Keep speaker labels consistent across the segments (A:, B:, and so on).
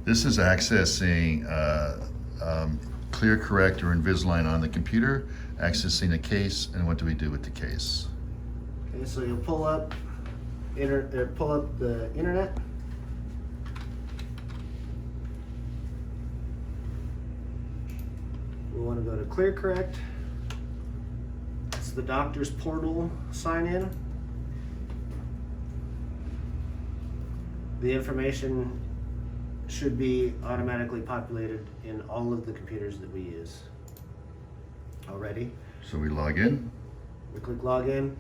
A: This is accessing Clear Correct or Invisalign on the computer, accessing a case, and what do we do with the case?
B: Okay, so you'll pull up the internet. We want to go to Clear Correct. It's the doctor's portal sign in. The information should be automatically populated in all of the computers that we use already.
A: So we log in.
B: We click login.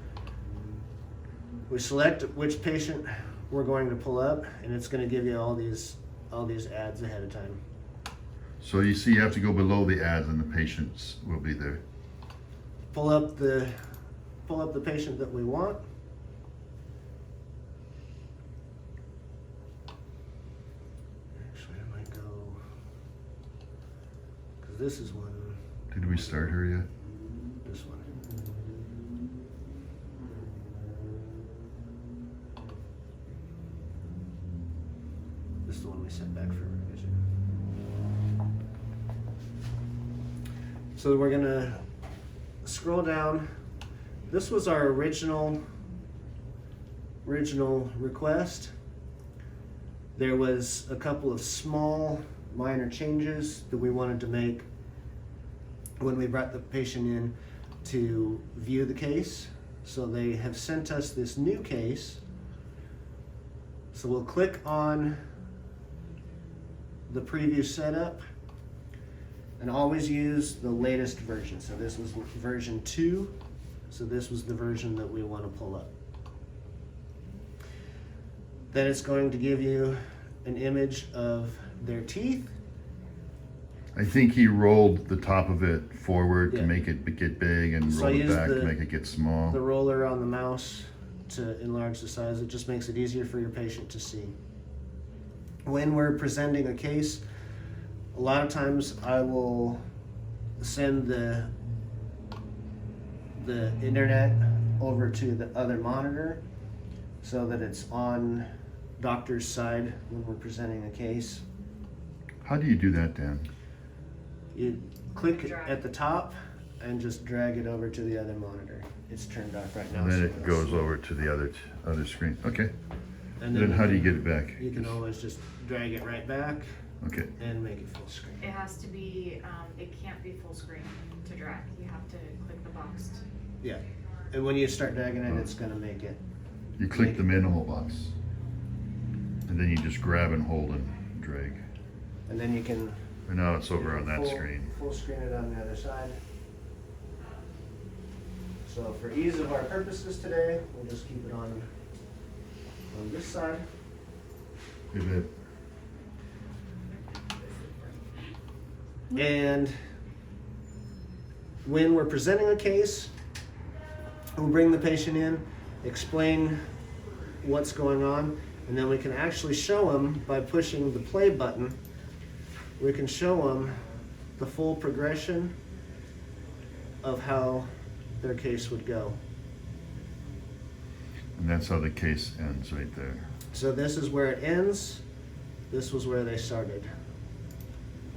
B: We select which patient we're going to pull up, and it's going to give you all these ads ahead of time.
A: So you see you have to go below the ads and the patients will be there.
B: Pull up the patient that we want. Actually, I might go, because this is one.
A: Did we start her yet?
B: This one. This is the one we sent back for revision. So we're gonna scroll down. This was our original request. There was a couple of small minor changes that we wanted to make when we brought the patient in to view the case. So they have sent us this new case. So we'll click on the preview setup and always use the latest version. So this was version 2. So this was the version that we want to pull up. Then it's going to give you an image of their teeth.
A: I think he rolled the top of it forward
B: Yeah.
A: to make it get big and
B: So
A: rolled
B: I
A: it
B: used
A: back to
B: the-
A: make it get small.
B: The roller on the mouse to enlarge the size. It just makes it easier for your patient to see. When we're presenting a case, a lot of times I will send the internet over to the other monitor so that it's on doctor's side when we're presenting a case.
A: How do you do that, Dan?
B: You click at the top and just drag it over to the other monitor. It's turned off right now.
A: And then
B: so
A: it
B: it's-
A: goes over to the other screen. Okay.
B: And
A: Then how do you get it back?
B: You can always just drag it right back
A: Okay.
B: and make it full screen.
C: It has to be, it can't be full screen to drag. You have to click the box.
B: Yeah. And when you start dragging it, it's gonna make it.
A: You click the minimal box. And then you just grab and hold and drag.
B: And then you can
A: And now it's over on that
B: full-
A: screen.
B: Full screen it on the other side. So for ease of our purposes today, we'll just keep it on this side.
A: Hey, babe.
B: And when we're presenting a case, we'll bring the patient in, explain what's going on, and then we can actually show them by pushing the play button. We can show them the full progression of how their case would go.
A: And that's how the case ends right there.
B: So this is where it ends. This was where they started.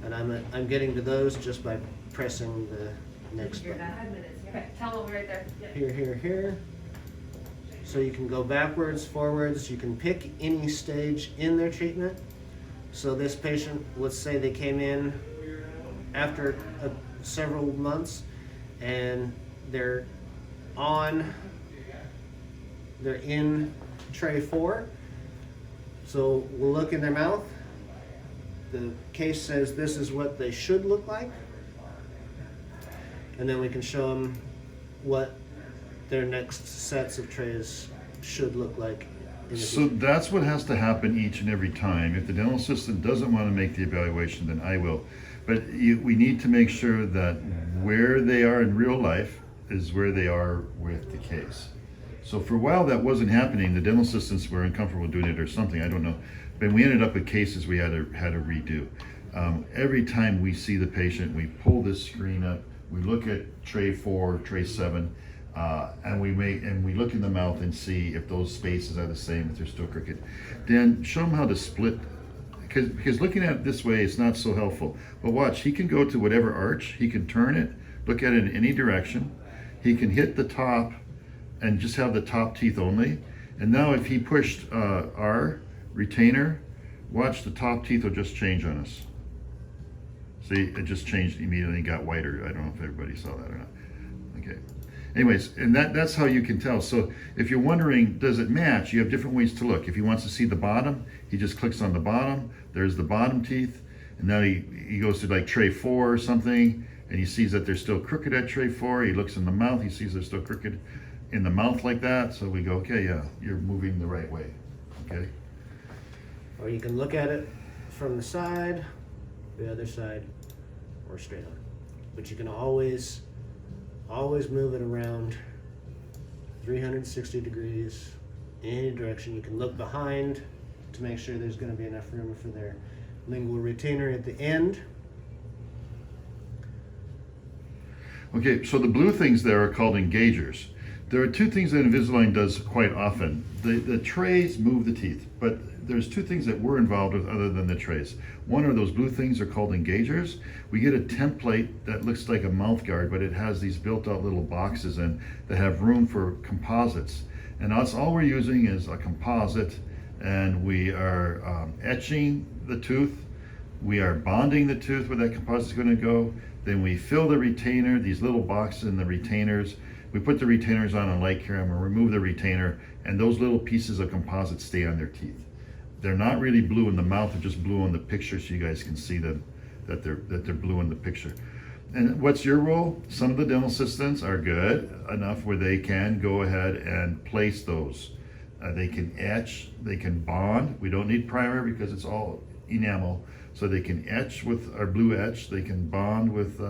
B: And I'm getting to those just by pressing the next
C: You're
B: button.
C: done. 5 minutes. Okay, tell them right there. Yeah.
B: Here, here, here. So you can go backwards, forwards. You can pick any stage in their treatment. So this patient, let's say they came in after several months and they're in tray 4. So we'll look in their mouth. The case says this is what they should look like. And then we can show them what their next sets of trays should look like. In the
A: So
B: future.
A: that's what has to happen each and every time. If the dental assistant doesn't want to make the evaluation, then I will. But we need to make sure that where they are in real life is where they are with the case. So for a while that wasn't happening. The dental assistants were uncomfortable doing it or something, I don't know. But we ended up with cases we had to redo. Every time we see the patient, we pull this screen up, we look at tray 4, tray 7, and we look in the mouth and see if those spaces are the same, if they're still crooked. Dan, show them how to split, because looking at it this way is not so helpful. But watch, he can go to whatever arch, he can turn it, look at it in any direction. He can hit the top and just have the top teeth only. And now if he pushed our retainer, watch, the top teeth will just change on us. See, it just changed immediately and got whiter. I don't know if everybody saw that or not. Okay. Anyways, and that's how you can tell. So if you're wondering, does it match? You have different ways to look. If he wants to see the bottom, he just clicks on the bottom. There's the bottom teeth. And now he goes to like tray 4 or something, and he sees that they're still crooked at tray 4. He looks in the mouth. He sees they're still crooked in the mouth like that. So we go, okay, yeah, you're moving the right way. Okay.
B: Or you can look at it from the side, the other side, or straight on. But you can always move it around 360 degrees, any direction. You can look behind to make sure there's going to be enough room for their lingual retainer at the end.
A: Okay, so the blue things there are called engagers. There are two things that Invisalign does quite often. The trays move the teeth, but there's two things that we're involved with other than the trays. One are those blue things are called engagers. We get a template that looks like a mouth guard, but it has these built out little boxes in that have room for composites. And that's all we're using is a composite, and we are etching the tooth. We are bonding the tooth where that composite is going to go. Then we fill the retainer, these little boxes in the retainers. We put the retainers on a light camera, remove the retainer, and those little pieces of composite stay on their teeth. They're not really blue in the mouth, they're just blue on the picture so you guys can see them, that they're blue in the picture. And what's your role? Some of the dental assistants are good enough where they can go ahead and place those. They can etch, they can bond. We don't need primer because it's all enamel. So they can etch with our blue etch, they can bond with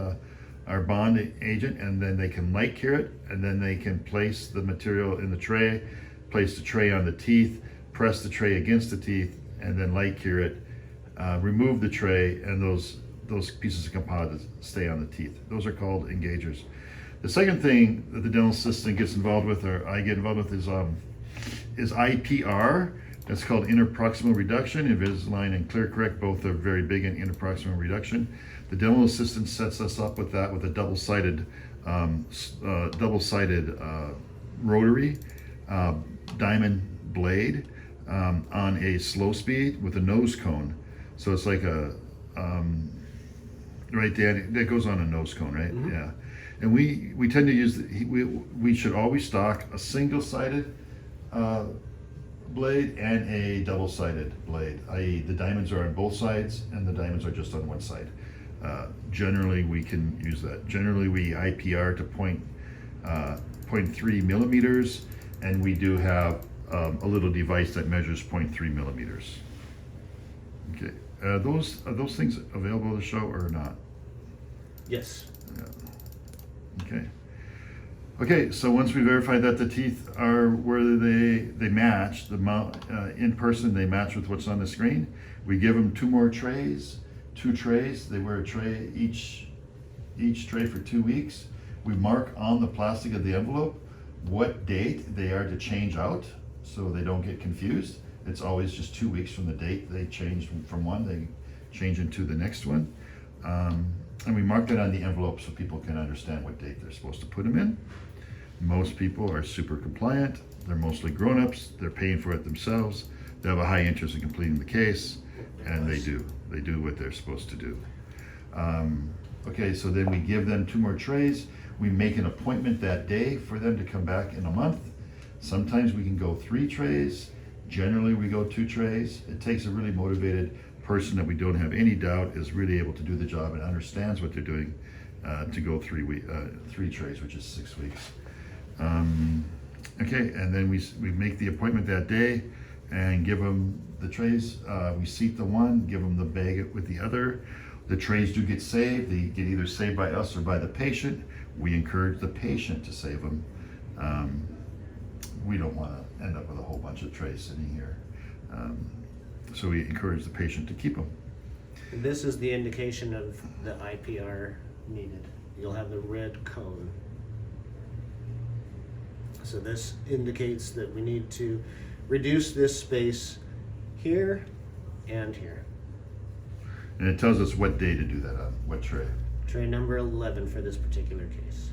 A: our bond agent, and then they can light cure it, and then they can place the material in the tray, place the tray on the teeth, press the tray against the teeth, and then light cure it, remove the tray, and those pieces of composite stay on the teeth. Those are called engagers. The second thing that the dental assistant gets involved with, or I get involved with, is IPR. That's called interproximal reduction. Invisalign and ClearCorrect both are very big in interproximal reduction. The dental assistant sets us up with that with a double-sided rotary diamond blade on a slow speed with a nose cone. So it's like a right there, that goes on a nose cone, right? Mm-hmm. Yeah. And we tend to use we should always stock a single-sided blade and a double-sided blade, i.e. the diamonds are on both sides and the diamonds are just on one side. Generally we can use that. Generally we IPR to 0.3 millimeters, and we do have a little device that measures 0.3 millimeters. Okay, are those things available to show or not?
B: Yes.
A: Yeah. Okay. Okay, so once we verify that the teeth are where they match, the mount in person they match with what's on the screen, we give them two trays. They wear a tray each tray for 2 weeks. We mark on the plastic of the envelope what date they are to change out so they don't get confused. It's always just 2 weeks from the date they change from one, they change into the next one. And we mark that on the envelope so people can understand what date they're supposed to put them in. Most people are super compliant. They're mostly grown-ups. They're paying for it themselves. They have a high interest in completing the case, and they do what they're supposed to do. Okay, so then we give them 2 more trays. We make an appointment that day for them to come back in a month. Sometimes we can go 3 trays. Generally we go 2 trays. It takes a really motivated person that we don't have any doubt is really able to do the job and understands what they're doing to go 3 trays, which is 6 weeks. Okay, and then we make the appointment that day and give them the trays. We seat the one, give them the bag with the other. The trays do get saved. They get either saved by us or by the patient. We encourage the patient to save them. We don't want to end up with a whole bunch of trays sitting here. So we encourage the patient to keep them.
B: This is the indication of the IPR needed. You'll have the red cone. So this indicates that we need to reduce this space here and here.
A: And it tells us what day to do that on, what tray.
B: Tray number 11 for this particular case.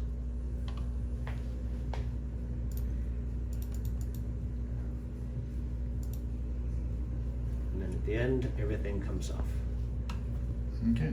B: And then at the end, everything comes off.
A: Okay.